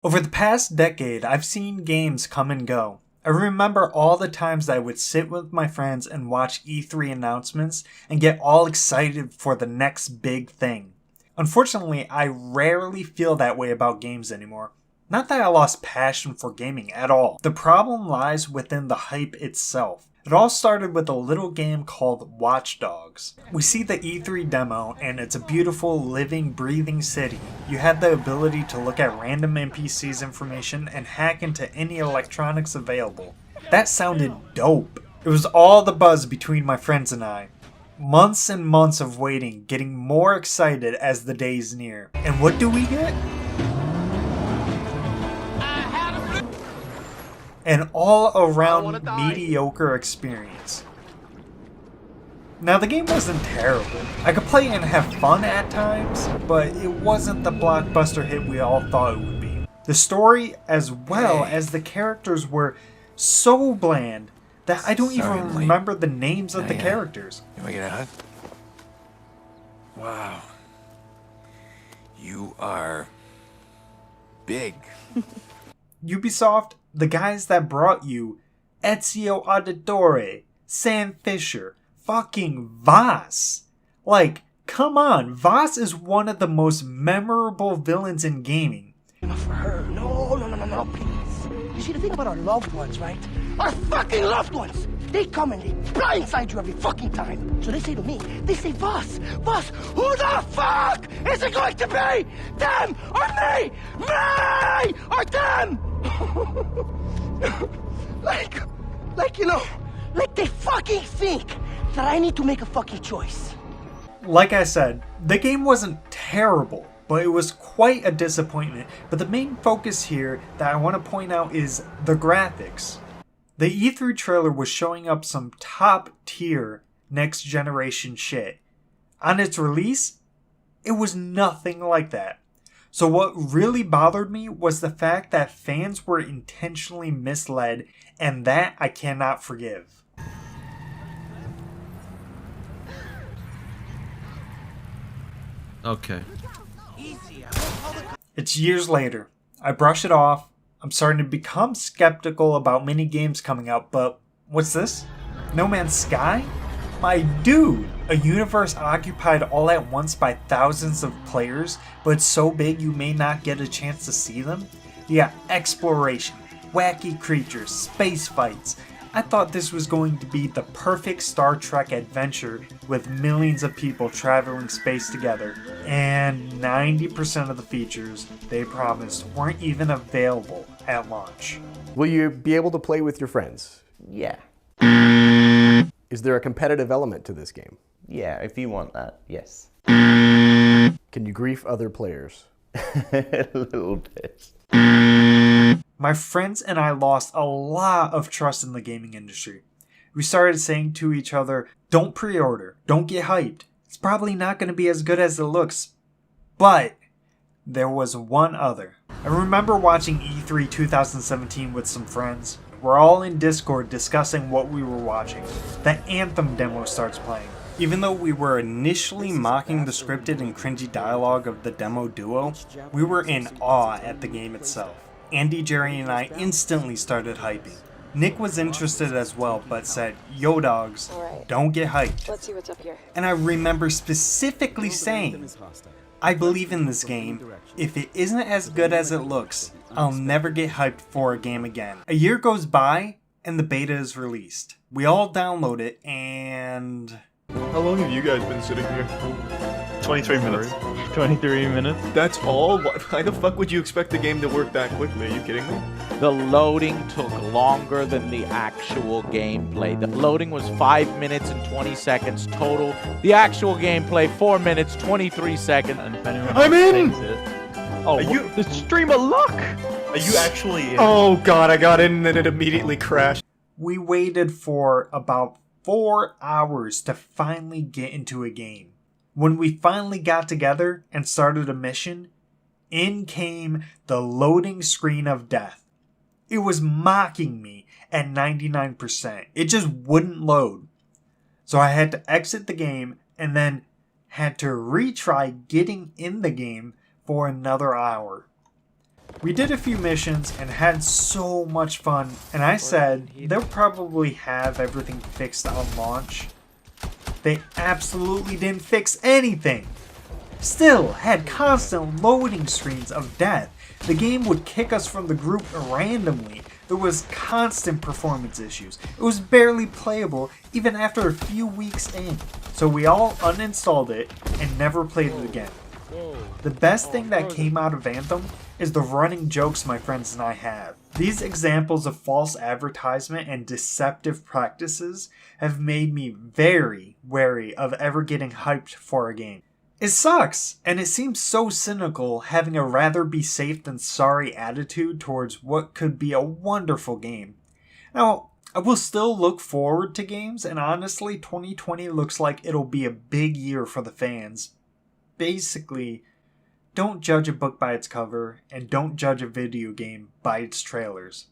Over the past decade, I've seen games come and go. I remember all the times I would sit with my friends and watch E3 announcements and get all excited for the next big thing. Unfortunately, I rarely feel that way about games anymore. Not that I lost passion for gaming at all. The problem lies within the hype itself. It all started with a little game called Watch Dogs. We see the E3 demo and it's a beautiful, living, breathing city. You had the ability to look at random NPCs information and hack into any electronics available. That sounded dope. It was all the buzz between my friends and I. Months and months of waiting, getting more excited as the days near. And what do we get? An all-around mediocre experience. Now the game wasn't terrible. I could play and have fun at times, but it wasn't the blockbuster hit we all thought it would be. The story as well as the characters were so bland that I don't even remember the names of the characters. Can we get a hug? Wow. You are big. Ubisoft, the guys that brought you Ezio Auditore, Sam Fisher, fucking Voss. Like, come on, Voss is one of the most memorable villains in gaming. For her, no, please. You see, the thing about our loved ones, right? Our fucking loved ones! They come and they blindside you every fucking time. So they say to me, they say, Voss, who the fuck is it going to be? Them or me? Me or them? like they fucking think that I need to make a fucking choice. Like I said, the game wasn't terrible, but it was quite a disappointment. But the main focus here that I want to point out is the graphics. The E3 trailer was showing up some top tier next generation shit. On its release, it was nothing like that. So what really bothered me was the fact that fans were intentionally misled, and that I cannot forgive. Okay. It's years later. I brush it off. I'm starting to become skeptical about mini games coming out, but what's this? No Man's Sky? My dude! A universe occupied all at once by thousands of players, but it's so big you may not get a chance to see them? Yeah, exploration, wacky creatures, space fights. I thought this was going to be the perfect Star Trek adventure with millions of people traveling space together, and 90% of the features they promised weren't even available at launch. Will you be able to play with your friends? Yeah. Is there a competitive element to this game? Yeah, if you want that, yes. Can you grief other players? A little bit. My friends and I lost a lot of trust in the gaming industry. We started saying to each other, don't pre-order, don't get hyped. It's probably not going to be as good as it looks. But there was one other. I remember watching E3 2017 with some friends. We're all in Discord discussing what we were watching. The Anthem demo starts playing. Even though we were initially mocking the scripted and cringy dialogue of the demo duo, we were in awe at the game itself. Andy, Jerry, and I instantly started hyping. Nick was interested as well, but said, yo dogs, don't get hyped. Let's see what's up here. And I remember specifically saying, I believe in this game. If it isn't as good as it looks, I'll never get hyped for a game again. A year goes by, and the beta is released. We all download it, and... How long have you guys been sitting here? 23 minutes. 23 minutes? That's all? Why the fuck would you expect the game to work that quickly? Are you kidding me? The loading took longer than the actual gameplay. The loading was 5 minutes and 20 seconds total. The actual gameplay, 4 minutes, 23 seconds. I'm in! Oh, the stream of luck! Are you actually in? Oh god, I got in and then it immediately crashed. We waited for about 4 hours to finally get into a game. When we finally got together and started a mission, in came the loading screen of death. It was mocking me at 99%. It just wouldn't load. So I had to exit the game and then had to retry getting in the game for another hour. We did a few missions and had so much fun, and I said they'll probably have everything fixed on launch. They absolutely didn't fix anything! Still had constant loading screens of death. The game would kick us from the group randomly. There was constant performance issues. It was barely playable even after a few weeks in. So we all uninstalled it and never played it again. The best thing that came out of Anthem is the running jokes my friends and I have. These examples of false advertisement and deceptive practices have made me very wary of ever getting hyped for a game. It sucks, and it seems so cynical having a rather be safe than sorry attitude towards what could be a wonderful game. Now, I will still look forward to games, and honestly, 2020 looks like it'll be a big year for the fans. Basically, don't judge a book by its cover, and don't judge a video game by its trailers.